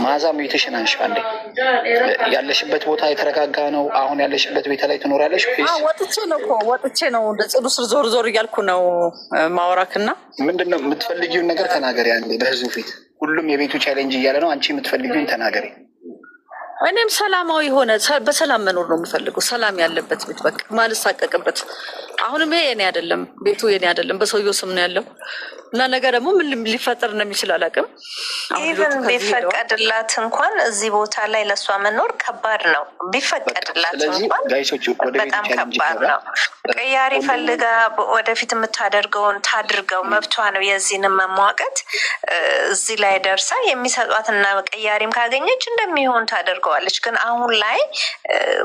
ማዛ ሚውቴሽን አንሺው አንዴ። ያለሽበት ቦታ የተረጋጋ ነው? አሁን ያለሽበት ቤት ላይ ትኖራለሽ? ወጥቼ ነው እንደ ጽዱ ስር ዞር ዞር እያልኩ ነው ማውራክና። ምንድነው የምትፈልጊውን ነገር ተናገሪ አንዴ በህዝቡ ፊት። ሁሉም የቤቱ ቻሌንጅ እያለ ነው፣ አንቺ የምትፈልጊውን ተናገሪ። እኔም ሰላማዊ ሆነ በሰላም መኖር ነው የምፈልገው። ሰላም ያለበት ቤት በቃ ማልሳቀቅበት። አሁንም ይሄ የኔ አይደለም፣ ቤቱ የኔ አይደለም፣ በሰውየው ስም ነው ያለው እና ነገ ደግሞ ምን ሊፈጠር እንደሚችል አላውቅም። ኢቨን ቢፈቀድላት እንኳን እዚህ ቦታ ላይ ለእሷ መኖር ከባድ ነው። ቢፈቀድላት እንኳን በጣም ከባድ ነው። ቀያሪ ፈልጋ ወደፊት የምታደርገውን ታድርገው፣ መብቷ ነው። የዚህንም መሟቀት እዚህ ላይ ደርሳ የሚሰጧትና ቀያሪም ካገኘች እንደሚሆን ታደርገዋለች። ግን አሁን ላይ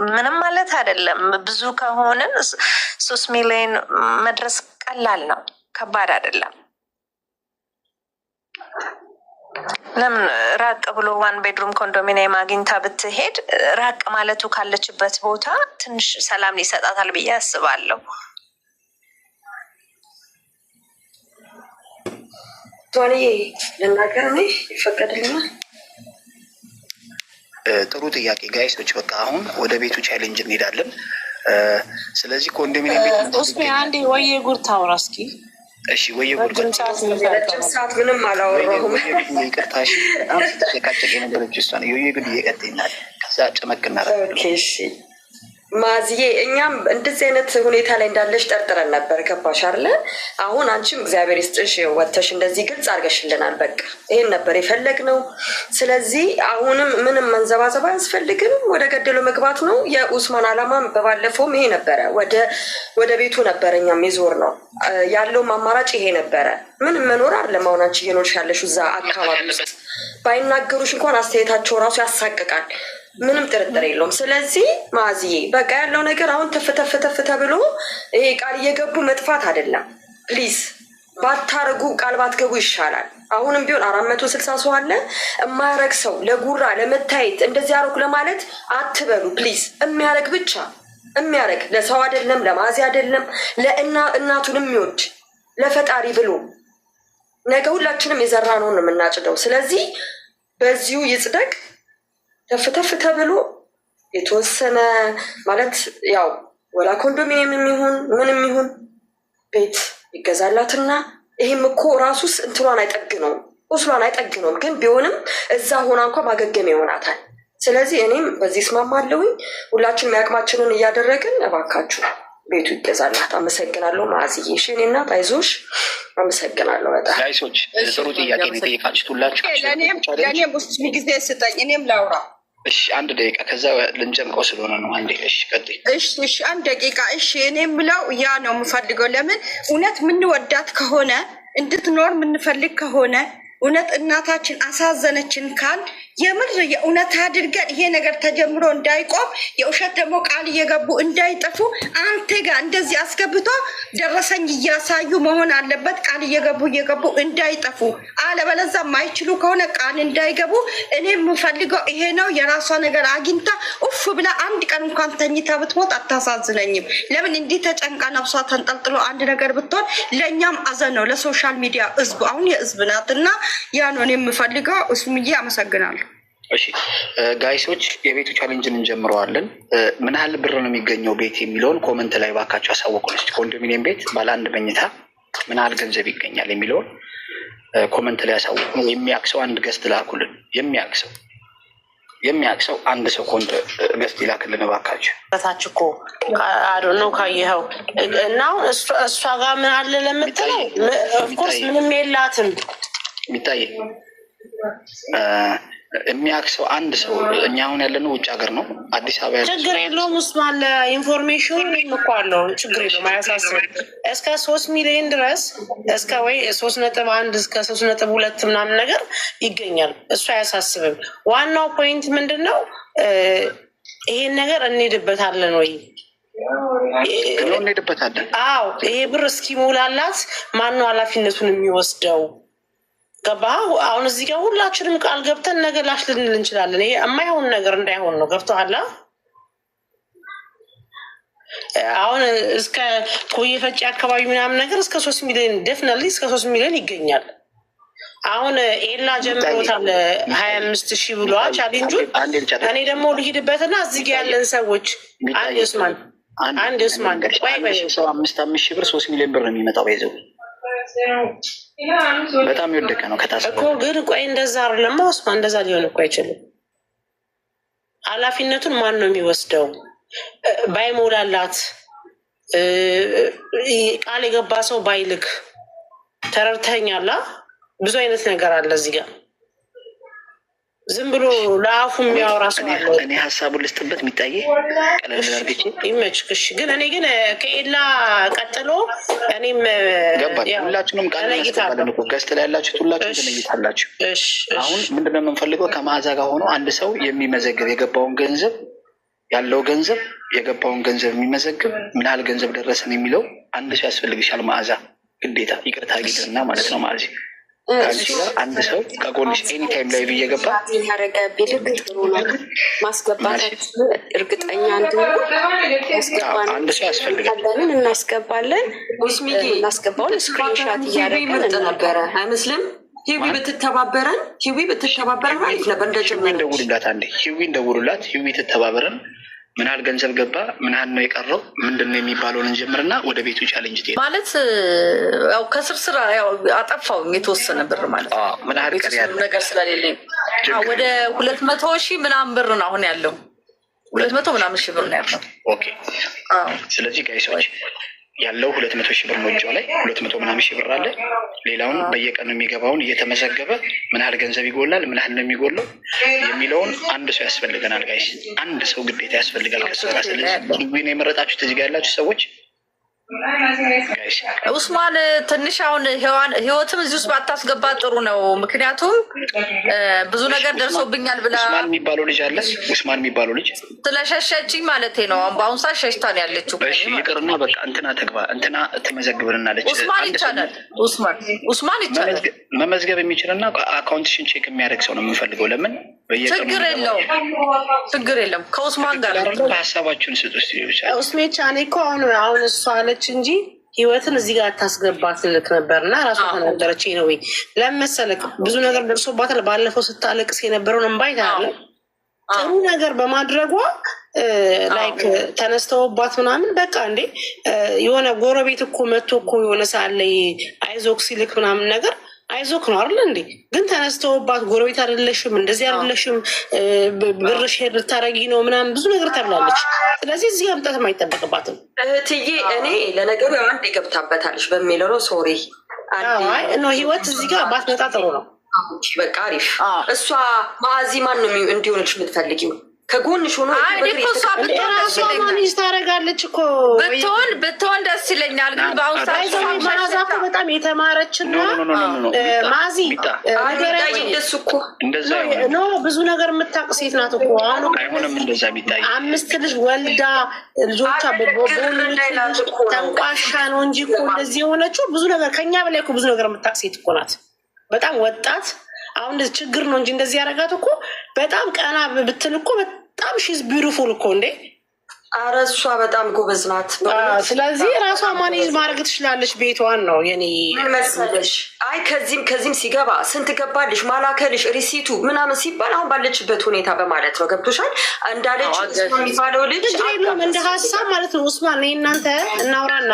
ምንም ማለት አይደለም። ብዙ ከሆንን 3 ሚሊዮን መድረስ ቀላል ነው፣ ከባድ አይደለም። ለምን ራቅ ብሎ 1 ቤድሩም ኮንዶሚኒየም አግኝታ ብትሄድ ራቅ ማለቱ ካለችበት ቦታ ትንሽ ሰላም ሊሰጣታል ብዬ አስባለሁ። ቶኒ ልናገር ነው ይፈቀድልኛል? ጥሩ ጥያቄ ጋይሶች። በቃ አሁን ወደ ቤቱ ቻሌንጅ እንሄዳለን። ስለዚህ ኮንዶሚኒየም ቤት ውስጥ አንዴ ወየ ጉር ታውራ እስኪ። እሺ ወየ ጉር ሰዓት ምንም አላወራሁም። ይቅርታሽ በጣም ስትጨቃጨቅ የነበረች እሷ ነው። የወየ ጉድ እየቀጠይናል ከዛ ጨመቅና እሺ ማዝዬ እኛም እንደዚህ አይነት ሁኔታ ላይ እንዳለሽ ጠርጥረን ነበር። ገባሽ አይደለ? አሁን አንቺም እግዚአብሔር ይስጥሽ ወጥተሽ እንደዚህ ግልጽ አድርገሽልናል። በቃ ይሄን ነበር የፈለግነው። ስለዚህ አሁንም ምንም መንዘባዘብ አያስፈልግም፣ ወደ ገደለው መግባት ነው። የኡስማን አላማም በባለፈውም ይሄ ነበረ፣ ወደ ቤቱ ነበረ እኛም የዞር ነው ያለውም አማራጭ ይሄ ነበረ። ምንም መኖር አይደለም። አሁን አንቺ እየኖርሽ ያለሽ እዛ አካባቢ ውስጥ ባይናገሩሽ እንኳን አስተያየታቸው ራሱ ያሳቅቃል። ምንም ጥርጥር የለውም። ስለዚህ ማዝዬ በቃ ያለው ነገር አሁን ተፍተፍተፍተ ብሎ ይሄ ቃል እየገቡ መጥፋት አይደለም። ፕሊዝ ባታረጉ ቃል ባትገቡ ይሻላል። አሁንም ቢሆን 460 ሰው አለ። የማያረግ ሰው ለጉራ ለመታየት እንደዚህ አረጉ ለማለት አትበሉ ፕሊዝ። የሚያረግ ብቻ የሚያረግ ለሰው አይደለም፣ ለማዚ አይደለም፣ ለእናቱን የሚወድ ለፈጣሪ ብሎ ነገ ሁላችንም የዘራነውን ነው የምናጭደው። ስለዚህ በዚሁ ይጽደቅ። ተፍተፍ ተብሎ የተወሰነ ማለት ያው ወላ ኮንዶሚኒየም የሚሆን ምንም ይሁን ቤት ይገዛላትና ይሄም እኮ ራሱስ እንትኗን አይጠግነውም፣ ቁስሏን አይጠግነውም። ግን ቢሆንም እዛ ሆና እንኳ ማገገም ይሆናታል። ስለዚህ እኔም በዚህ እስማማለሁኝ። ሁላችንም ያቅማችንን እያደረግን እባካችሁ ቤቱ ይገዛላት። አመሰግናለሁ ማዝዬ። እሺ እኔ እናት አይዞሽ፣ አመሰግናለሁ በጣም ጋይሶች። ጥሩ ጥያቄ ነው የጠየቃችሁት ሁላችሁ። ለእኔም ውስጥ ጊዜ ስጠኝ፣ እኔም ላውራ። እሺ 1 ደቂቃ ከዛ ልንጨምቀው ስለሆነ ነው። አንዴ እሺ ቀጥይ። እሺ 1 ደቂቃ። እሺ እኔ የምለው ያ ነው የምፈልገው። ለምን እውነት የምንወዳት ከሆነ እንድትኖር የምንፈልግ ከሆነ እውነት እናታችን አሳዘነችን ካል የምር የእውነት አድርገን ይሄ ነገር ተጀምሮ እንዳይቆም የውሸት ደግሞ ቃል እየገቡ እንዳይጠፉ አንተ ጋር እንደዚህ አስገብቶ ደረሰኝ እያሳዩ መሆን አለበት። ቃል እየገቡ እንዳይጠፉ፣ አለበለዛ ማይችሉ ከሆነ ቃል እንዳይገቡ። እኔ የምፈልገው ይሄ ነው። የራሷ ነገር አግኝታ ኡፍ ብላ 1 ቀን እንኳን ተኝታ ብትሞት አታሳዝነኝም። ለምን እንዲህ ተጨንቃ ነፍሷ ተንጠልጥሎ አንድ ነገር ብትሆን ለእኛም አዘን ነው፣ ለሶሻል ሚዲያ ህዝቡ አሁን የህዝብ ናትና ያ ነው እኔ የምፈልገው። እስምዬ አመሰግናለሁ። እሺ ጋይሶች የቤቱ ቻሌንጅን እንጀምረዋለን። ምን ያህል ብር ነው የሚገኘው ቤት የሚለውን ኮመንት ላይ ባካቸው አሳወቁን። ኮንዶሚኒየም ቤት ባለ 1 መኝታ ምን ያህል ገንዘብ ይገኛል የሚለውን ኮመንት ላይ ያሳውቁ። የሚያቅሰው 1 ገስት ላኩልን። የሚያቅሰው 1 ሰው ገስት ይላክልን ባካቸው። ታች እኮ አዶ ነው ካየኸው እና እሷ ጋር ምን አለ ለምትለው ኦፍኮርስ ምንም የላትም የሚታይ የሚያክሰው 1 ሰው። እኛ አሁን ያለነው ውጭ ሀገር ነው፣ አዲስ አበባ ያለ ችግር የለውም። ውስጥ ማለ ኢንፎርሜሽን እኮ አለው፣ ችግር የለውም፣ አያሳስብም። እስከ 3 ሚሊዮን ድረስ እስከ ወይ 3.1 እስከ 3.2 ምናምን ነገር ይገኛል። እሱ አያሳስብም። ዋናው ፖይንት ምንድን ነው? ይሄን ነገር እንሄድበታለን ወይ እንሄድበታለን? አዎ፣ ይሄ ብር እስኪሞላላት ማነው ኃላፊነቱን የሚወስደው? ገባ? አሁን እዚህ ጋር ሁላችንም ቃል ገብተን ነገ ላሽ ልንል እንችላለን። ይሄ የማይሆን ነገር እንዳይሆን ነው። ገብቶሃል? አሁን እስከ ኮየ ፈጪ አካባቢ ምናምን ነገር እስከ 3 ሚሊዮን ደፍነሊ እስከ 3 ሚሊዮን ይገኛል። አሁን ኤላ ጀምሮታል 25,000 ብሏ ቻሌንጁን። እኔ ደግሞ ልሂድበትና እዚህ ጋ ያለን ሰዎች አንድ ኡስማን ሰው 5,000 ብር 3 ሚሊዮን ብር ነው የሚመጣው። ይዘው በጣም የወደቀ ነው ከታሰበ እኮ። ግን ቆይ እንደዛ አይደለም ኡስማን፣ እንደዛ ሊሆን እኮ አይችልም። ኃላፊነቱን ማን ነው የሚወስደው? ባይሞላላት ቃል የገባ ሰው ባይልክ ተረድተኛላ። ብዙ አይነት ነገር አለ እዚህ ጋር። ዝም ብሎ ለአፉ የሚያወራ ሰው አለ። እኔ ሀሳቡን ልስጥበት የሚታየ ቀለል አድርጌ ይመችክሽ። ግን እኔ ግን ከኤላ ቀጥሎ እኔም ሁላችሁንም ቃል ገዝት ላይ ያላችሁት ሁላችሁም ትለይታላችሁ። አሁን ምንድነው የምንፈልገው? ከመዓዛ ጋር ሆኖ አንድ ሰው የሚመዘግብ የገባውን ገንዘብ ያለው ገንዘብ የገባውን ገንዘብ የሚመዘግብ ምን ያህል ገንዘብ ደረሰን የሚለው አንድ ሰው ያስፈልግሻል። መዓዛ ግዴታ ይቅርታ ጊድና ማለት ነው ማለት አንድ ሰው ከጎንሽ ኤኒ ታይም ላይ እየገባ ያረገ ቢልክ ጥሩ ነው። ማስገባታችን እርግጠኛ አንድ ሰው ያስፈልጋል። እናስገባለን። እናስገባውን ስክሪንሻት እያደረግን ነበረ አይመስልም? ሂዊ ብትተባበረን አሪፍ ነበር። ሂዊ እንደውሉላት፣ አንዴ ሂዊ እንደውሉላት። ሂዊ ትተባበረን። ምን ያህል ገንዘብ ገባ፣ ምን ያህል ነው የቀረው፣ ምንድን ነው የሚባለውን እንጀምርና ወደ ቤቱ ቻሌንጅ ትሄድ ማለት ያው ከስርስራ ያው አጠፋው የተወሰነ ብር ማለት ነው። ምን ያህል ቀር ያለ ነገር ስለሌለኝ ወደ 200,000 ምናምን ብር ነው አሁን ያለው። 200 ምናምን ሺህ ብር ነው ያለው። ኦኬ። ስለዚህ ጋይሶች ያለው 200,000 ብር ነው እጃው ላይ 200 ምናምን ሺህ ብር አለ። ሌላውን በየቀኑ የሚገባውን እየተመዘገበ ምን ያህል ገንዘብ ይጎላል፣ ምን ያህል ነው የሚጎለው የሚለውን አንድ ሰው ያስፈልገናል። ጋይስ አንድ ሰው ግዴታ ያስፈልጋል ከሰራ። ስለዚህ ሂዊን የመረጣችሁት እዚህ ጋር ያላችሁ ሰዎች ኡስማን ትንሽ አሁን ህይወትም እዚህ ውስጥ ባታስገባ ጥሩ ነው። ምክንያቱም ብዙ ነገር ደርሶብኛል ብላ ኡስማን የሚባለው ልጅ አለ። ኡስማን የሚባለው ልጅ ስለሸሸችኝ ማለት ነው። በአሁን ሰዓት ሸሽታ ነው ያለችው። እሺ ይቅርና በቃ እንትና ተግባ እንትና ትመዘግብልናለች። ኡስማን ይቻላል። ኡስማን ይቻላል። መመዝገብ የሚችልና አካውንትሽን ቼክ የሚያደርግ ሰው ነው የምንፈልገው። ለምን ችግር የለም ከኡስማን ጋር ሀሳባችሁን ስጡ። ኡስሜቻ እኔ እኮ አሁን እሷ አለች እንጂ ህይወትን እዚህ ጋር ታስገባት ልክ ነበር እና ራሷ ተናገረች ነው ወይ ለመሰለክ ብዙ ነገር ደርሶባታል። ባለፈው ስታለቅስ የነበረውን እንባይ ታያለ። ጥሩ ነገር በማድረጓ ላይክ ተነስተውባት ምናምን በቃ እንዴ የሆነ ጎረቤት እኮ መጥቶ እኮ የሆነ ሰዓት ላይ አይዞክ ሲልክ ምናምን ነገር አይዞክ ነው አይደል እንዴ? ግን ተነስተውባት ጎረቤት አይደለሽም እንደዚህ አይደለሽም ብርሽ ሄድ ልታረጊ ነው ምናምን ብዙ ነገር ተብላለች። ስለዚህ እዚህ መምጣትም አይጠበቅባትም። እህትዬ እኔ ለነገሩ አንድ ገብታበታለች በሚለው ነው። ሶሪ ነው ህይወት እዚህ ጋር ባትመጣ ጥሩ ነው። በቃ አሪፍ። እሷ ማዚ ማን ነው እንዲሆነች የምትፈልጊው? ከጎንሽ ሆኖ ማኒዝ ታደርጋለች እኮ ብትሆን ደስ ይለኛል። ግን በአሁኑ ሰዓት ማዛ እኮ በጣም የተማረችና ማዚ ኖ ብዙ ነገር የምታውቅ ሴት ናት እኮ። አሁን 5 ልጅ ወልዳ ልጆቿ ተንቋሻ ነው እንጂ እኮ እንደዚህ የሆነችው ብዙ ነገር ከኛ በላይ እኮ ብዙ ነገር የምታውቅ ሴት እኮ ናት። በጣም ወጣት። አሁን ችግር ነው እንጂ እንደዚህ ያደረጋት እኮ በጣም ቀና ብትል እኮ በጣም ሺዝ ቢዩቲፉል እኮ እንዴ። ኧረ እሷ በጣም ጎበዝ ናት። ስለዚህ ራሷ ማኔጅ ማድረግ ትችላለች ቤቷን ነው የኔ መሰለሽ። አይ ከዚህም ሲገባ ስንት ገባልሽ ማላከልሽ ሪሲቱ ምናምን ሲባል አሁን ባለችበት ሁኔታ በማለት ነው። ገብቶሻል? እንዳለች የሚባለው ልጅ እንደ ሀሳብ ማለት ነው። ኡስማን እናንተ እናውራና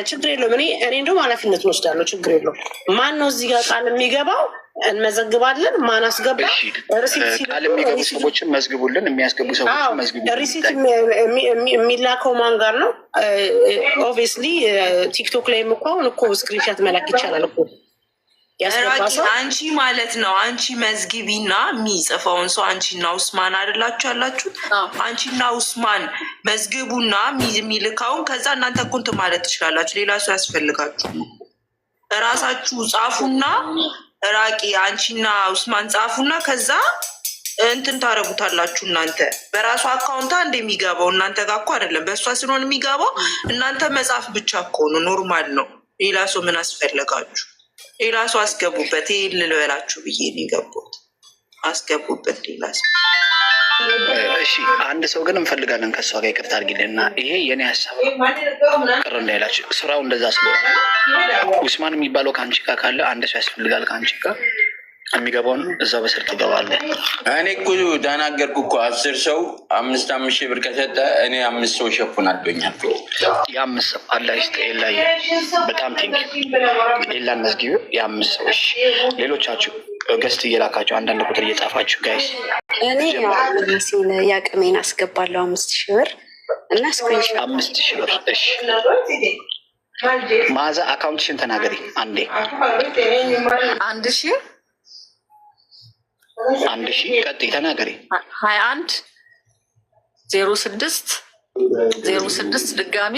ችግር የለውም። እኔ እንደውም ኃላፊነት ወስዳለሁ። ችግር የለውም። ማን ነው እዚህ ጋር ቃል የሚገባው? እንመዘግባለን። ማን አስገባ? ቃል የሚገቡ ሰዎችን መዝግቡልን። የሚያስገቡ ሰዎችን መዝግቡ። ሪሲት የሚላከው ማን ጋር ነው? ኦብቪየስሊ ቲክቶክ ላይም እኮ አሁን እኮ ስክሪንሻት መላክ ይቻላል እኮ አንቺ ማለት ነው። አንቺ መዝግቢና የሚጽፈውን ሰው አንቺና ኡስማን አይደላችሁ ያላችሁት? አንቺና ኡስማን መዝግቡና የሚልካውን ከዛ እናንተ ኮንት ማለት ትችላላችሁ። ሌላ ሰው ያስፈልጋችሁ እራሳችሁ ጻፉና ራቂ አንቺና ኡስማን ጻፉና ከዛ እንትን ታረጉታላችሁ። እናንተ በራሱ አካውንታ እንደሚገባው እናንተ ጋር እኮ አይደለም፣ በእሷ ስለሆነ የሚገባው እናንተ መጻፍ ብቻ እኮ ነው። ኖርማል ነው። ሌላ ሰው ምን አስፈለጋችሁ? ሌላ ሰው አስገቡበት። ይሄ ልልበላችሁ ብዬ ነው የገቡት። አስገቡበት ሌላ ሰው እሺ አንድ ሰው ግን እንፈልጋለን ከእሷ ጋር ይቅርታ አድርጊልና ይሄ የኔ ሀሳብ ቅር እንዳይላችሁ ስራው እንደዛ ስለሆነ ኡስማን የሚባለው ከአንቺ ጋር ካለ አንድ ሰው ያስፈልጋል ከአንቺ ጋር የሚገባውን እዛ በስር ትገባለህ። እኔ እኮ ተናገርኩ እኮ 10 ሰው 5,000 ሺህ ብር ከሰጠ እኔ 5 ሰው ሸፍናለሁኛል። የ5 ሰው አላህ ይስጥህ ኤላዬ በጣም ቴንኪ ኤላን መዝጊብ የ5 ሰው። እሺ ሌሎቻችሁ ገስት እየላካችሁ አንዳንድ ቁጥር እየጻፋችሁ ጋይስ እኔ ራሴን ያቅሜን አስገባለሁ 5,000 ብር እና ስክሪንሾት 5,000 ብር። እሺ ማዛ አካውንትሽን ተናገሪ አንዴ። 1,000 ቀጥይ ተናገሪ። 21 06 ድጋሜ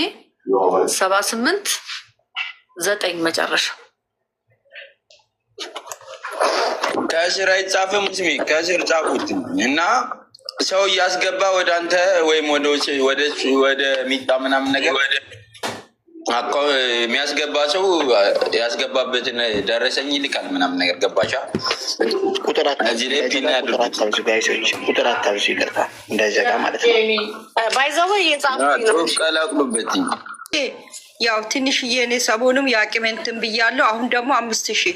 78 9 መጨረሻ ከስር አይጻፍም ስሚ ከስር ጻፉት እና ሰው እያስገባ ወደ አንተ ወይም ወደ ሚጣ ምናምን ነገር የሚያስገባ ሰው ያስገባበትን ደረሰኝ ይልካል ምናምን ነገር ገባሻ? ቁጥር አታብዙ ይቅርታ እንዳይዘጋ ማለት ነው። ባይዘው ቀላቅሉበት። ያው ትንሽዬ እኔ ሰሞኑም የአቅሜንትን ብያለሁ። አሁን ደግሞ 5,000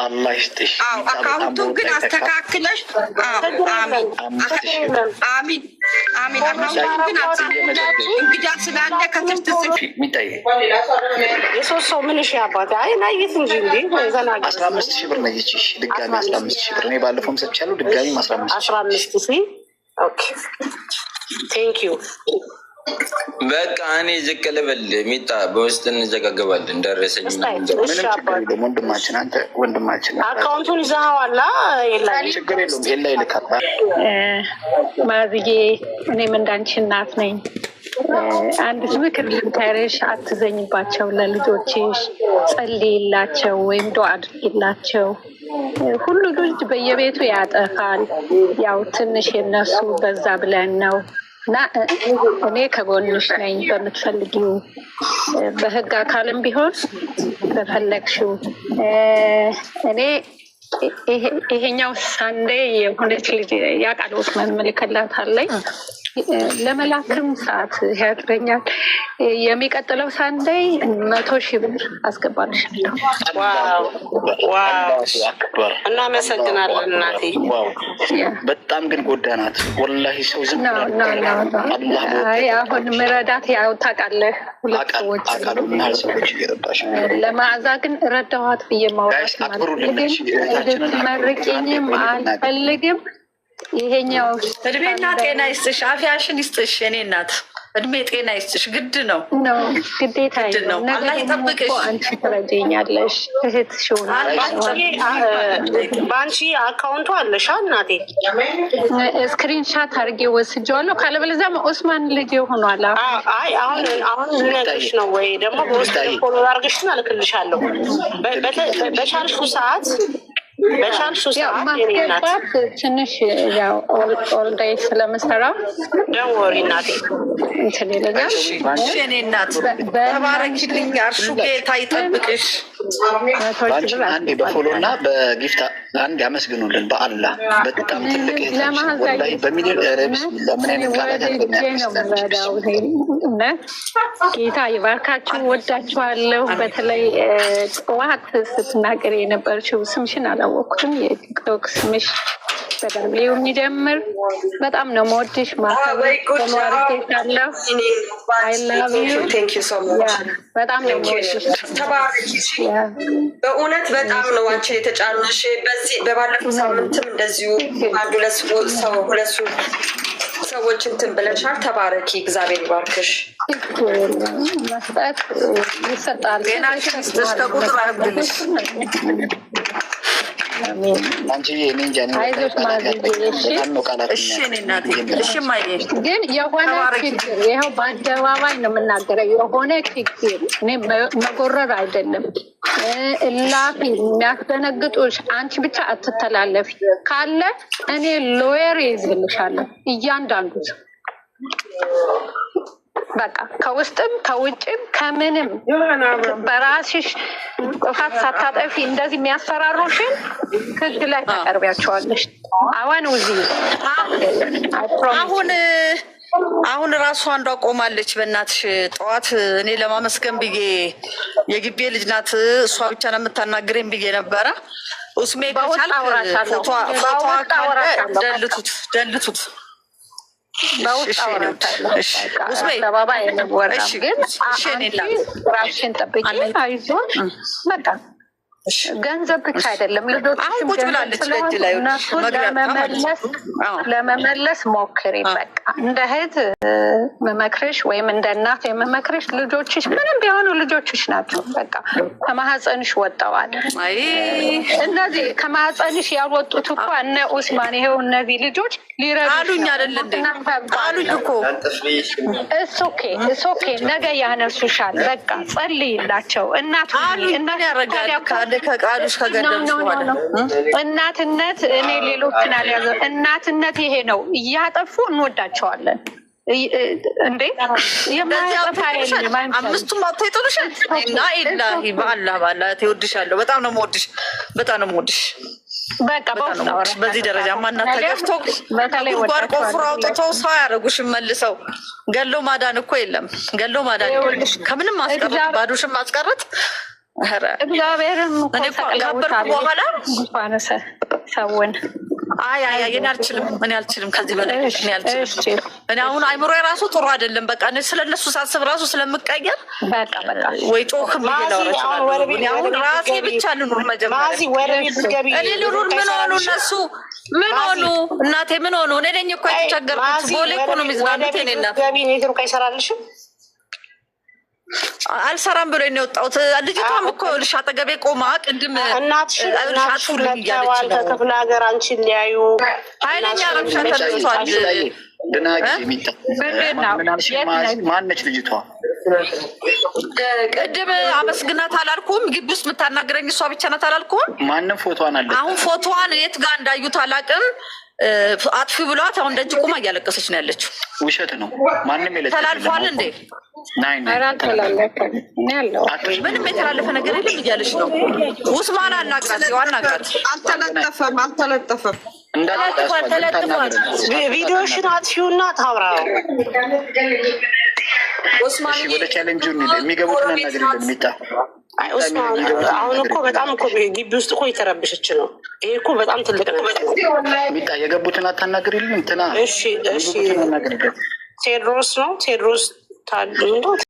አላህ ይስጥሽ። አካውንቱን ግን አስተካክለሽ አሚን። አካውንቱን ግን እንግዳ ስላለ ከትርትስፍ ሚታይ የሶስት ሰው ምን ሺ አባት ናየት እንጂ እንዴ 15,000 ብር ነይችሽ ድጋሚ 15,000 ብር እኔ ባለፈውም ሰጥቻለሁ። ድጋሚ 15,000 ኦኬ ቴንክ ዩ። በቃ እኔ ዝቅ ልበል ሚጣ በውስጥ እንዘጋገባለን። ደረሰኝ ምንም ችግር የለውም ወንድማችን። አንተ ወንድማችን አካውንቱን ይዘኸዋላ? ችግር የለውም የላ ይልካል። ማዝዬ እኔም እንዳንቺ እናት ነኝ። አንድ ምክር ልምከርሽ፣ አትዘኝባቸው። ለልጆችሽ ጸልይላቸው ወይም ዱዓ አድርጊላቸው። ሁሉ ልጅ በየቤቱ ያጠፋል። ያው ትንሽ የነሱ በዛ ብለን ነው እና እኔ ከጎንሽ ነኝ። በምትፈልጊው በህግ አካልም ቢሆን በፈለግሽው እኔ ይሄኛው ሳንዴ የሆነች ልጅ ያውቃል ኦስማን ምልክላታለኝ ለመላክም ሰዓት ያጥረኛል። የሚቀጥለው ሳንዴ 100,000 ብር አስገባልሻለሁ። እናመሰግናለን እናቴ። በጣም ግን ጎዳናት ወላሂ። ሰው ዝም አሁን ምረዳት ያው ታውቃለህ፣ ሁለት ሰዎች እየረዳሽ ለማዕዛ ግን ረዳኋት ብዬ ማውራት መርቂኝም አልፈልግም። ይሄኛው እድሜና ጤና ይስጥሽ፣ አፊያሽን ይስጥሽ። እኔ እናት እድሜ ጤና ይስጥሽ። ግድ ነው ግዴታ ነው። አላህ ይጠብቅሽ። አንቺ ትረጂኛለሽ እህትሽ በአንቺ አካውንቱ አለሽ እናቴ? ስክሪንሻት አድርጌ ወስጄዋለሁ። ካለበለዚያ ኦስማን ልጅ ሆኗል። አሁን ልነግርሽ ነው ወይ ደግሞ በውስጥ ፎሎ አድርገሽን አልክልሻለሁ። በቻልሽው ሰዓት ማስገባት ትንሽ ያው ኦልዳይ ስለምሰራ ደወሪ እናቴ እንትን ይለኛል። እኔ እናት ተባረኪልኝ። አርሹ ጌታ ይጠብቅሽ። አንዴ በፎሎ እና በጊፍት አንድ ያመስግኑልን። በአላህ በጣም ትልቅ ወላሂ በሚሊዮን ለምን አይነት ቃላት ነው ጌታ ይባርካችሁ። ወዳችኋለሁ። በተለይ ጠዋት ስትናገር የነበረችው ስምሽን አላወቅኩትም። የቲክቶክ ስምሽ በደንብ የሚጀምር በጣም ነው የምወድሽ። ማለሁ በጣም ነው የምወድሽ። በእውነት በጣም ነው አንቺን የተጫነሽ። በዚህ በባለፈው ሳምንትም እንደዚሁ አንድ ሁለት ሰዎች እንትን ብለሻል። ተባረኪ፣ እግዚአብሔር ይባርክሽ። መስጠት ይሰጣል። ጤናሽን ይስጥሽ፣ ከቁጥር አያጉድልሽ። ግን የሆነ ችግር ይኸው በአደባባይ ነው የምናገረው። የሆነ ችግር እኔ መጎረር አይደለም እላፊ የሚያስደነግጡሽ አንቺ ብቻ አትተላለፊ ካለ እኔ ሎየር ይዝልሻለሁ። እያንዳንዱ በቃ ከውስጥም ከውጭም ከምንም በራስሽ ጥፋት ሳታጠፊ እንደዚህ የሚያስፈራሩሽን ህግ ላይ ታቀርቢያቸዋለሽ። አሁን ራሱ አንዷ ቆማለች። በእናትሽ ጠዋት እኔ ለማመስገን ብዬ የግቤ ልጅ ናት እሷ ብቻ ነው የምታናግረኝ ብዬ ነበረ። ኡስሜ ከቻል ፎቶ ደልቱት ራስሽን ጠብቂ፣ አይዞን በቃ ገንዘብ ብቻ አይደለም። ለመመለስ ሞክሪ። በቃ እንደ እህት መመክርሽ ወይም እንደ እናት የመመክርሽ ልጆችሽ ምንም ቢሆኑ ልጆችሽ ናቸው። በቃ ከማህፀንሽ ወጥተዋል። እነዚህ ከማህፀንሽ ያልወጡት እኮ እነ ኡስማን ይሄው እነዚህ ልጆች ሊረዱኝ አሉኝ እኮ እሶኬ ነገ ያነሱሻል። በቃ ጸልይላቸው። እናትነት እኔ ሌሎችን አልያዘ እናትነት ይሄ ነው። እያጠፉ እንወዳቸዋለን እንዴ አምስቱም አትይጥሉሻል እና ኢላሂ ባላ ትወድሻለሁ። በጣም ነው የምወድሽ። በቃ በዚህ ደረጃ ማናት ተገፍቶ ጉድጓድ ቆፍሮ አውጥተው ሰው ያደረጉሽን መልሰው ገሎ ማዳን እኮ የለም። ገሎ ማዳን ከምንም ማስቀረት ባዶሽን ማስቀረት እግዚአብሔርን በኋላ ሰውን እኔ አልችልም ከዚህ በላይ እኔ አሁን አይምሮ የራሱ ጥሩ አይደለም። በቃ ስለነሱ ሳስብ ራሱ ስለምቀየር ወይ ጮክም አሁን ራሴ ብቻ ልኑር። መጀመሪያ እኔ ልኑር። ምን ሆኑ እነሱ? ምን ሆኑ? እናቴ ምን ሆኑ? እኔ ነኝ እኮ የተቸገርኩት። ቦሌ እኮ ነው የሚዝናኑት። እኔ እናት አይሰራልሽም አልሰራም ብሎ ነው የወጣሁት። ልጅቷም እኮ ልሽ አጠገቤ ቆማ ቅድም እናትሽ ከክፍለ ሀገር አንቺን ሊያዩ ኃይለኛ ረብሻ ተነስቷል። ማነች ልጅቷ? ቅድም አመስግናት አላልኩም? ግቢ ውስጥ የምታናግረኝ እሷ ብቻ ናት አላልኩም? ማንም ፎቶዋን አለ። አሁን ፎቶዋን የት ጋር እንዳዩት አላውቅም። አጥፊ ብሏት አሁን ደጅ ቁማ እያለቀሰች ነው ያለችው። ውሸት ነው። ማንም ተላልፏል እንዴ? ምንም የተላለፈ ነገር የለም እያለች ነው። ኡስማን አናግራት፣ አናግራት። አልተለጠፈም። ተለጥፏል። ቪዲዮሽን አጥፊውና ታብራ። ወደ ቻሌንጁ የሚገቡትን ነገር የለም። ሚጣ አሁን እኮ በጣም እኮ ግቢ ውስጥ እኮ የተረብሸች ነው። ይሄ እኮ በጣም ትልቅ ነው። ሚጣ የገቡትን አታናግሪልም? እንትና ቴድሮስ ነው ቴድሮስ